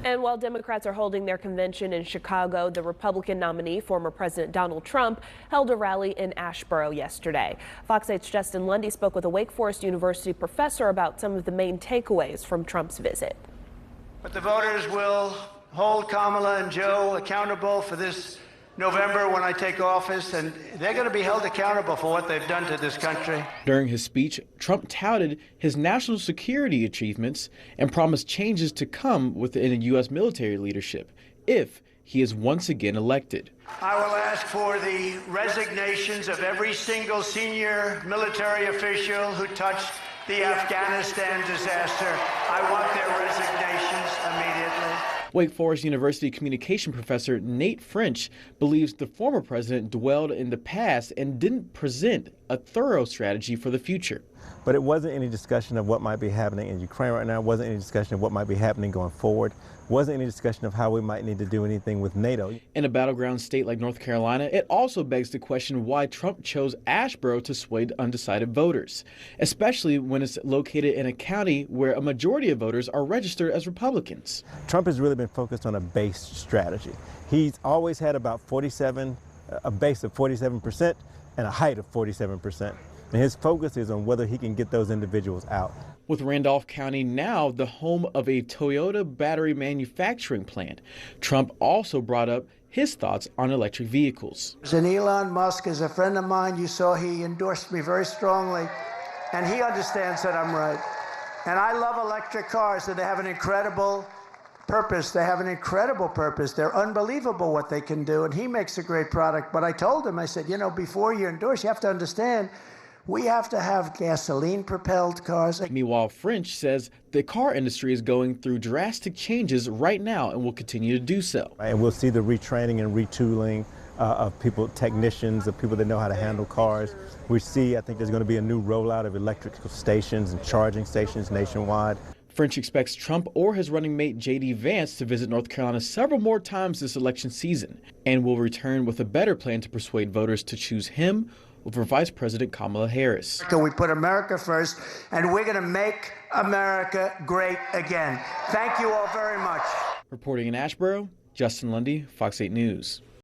And while Democrats are holding their convention in Chicago, the Republican nominee, former President Donald Trump, held a rally in Asheboro yesterday. Fox 8's Justin Lundy spoke with a Wake Forest University professor about some of the main takeaways from Trump's visit. But the voters will hold Kamala and Joe accountable for this November when I take office, and they're going to be held accountable for what they've done to this country. During his speech, Trump touted his national security achievements and promised changes to come within U.S. military leadership if he is once again elected. I will ask for the resignations of every single senior military official who touched the Afghanistan disaster. I want their resignations immediately. Wake Forest University communication professor Nate French believes the former president dwelled in the past and didn't present a thorough strategy for the future. But it wasn't any discussion of what might be happening in Ukraine right now. It wasn't any discussion of what might be happening going forward. It wasn't any discussion of how we might need to do anything with NATO. In a battleground state like North Carolina, it also begs the question why Trump chose Asheboro to sway undecided voters, especially when it's located in a county where a majority of voters are registered as Republicans. Trump has really been focused on a base strategy. He's always had about a base of 47% and a height of 47%. And his focus is on whether he can get those individuals out. With Randolph County now the home of a Toyota battery manufacturing plant, Trump also brought up his thoughts on electric vehicles. And Elon Musk is a friend of mine. You saw he endorsed me very strongly, and he understands that I'm right. And I love electric cars, and they have an incredible purpose. They have an incredible purpose. They're unbelievable what they can do, and he makes a great product. But I told him, I said, you know, before you endorse, you have to understand, we have to have gasoline-propelled cars. Meanwhile, French says the car industry is going through drastic changes right now and will continue to do so. And we'll see the retraining and retooling of people, technicians, of people that know how to handle cars. We see, I think there's going to be a new rollout of electrical stations and charging stations nationwide. French expects Trump or his running mate J.D. Vance to visit North Carolina several more times this election season and will return with a better plan to persuade voters to choose him over Vice President Kamala Harris. We put America first, and we're going to make America great again. Thank you all very much. Reporting in Asheboro, Justin Lundy, Fox 8 News.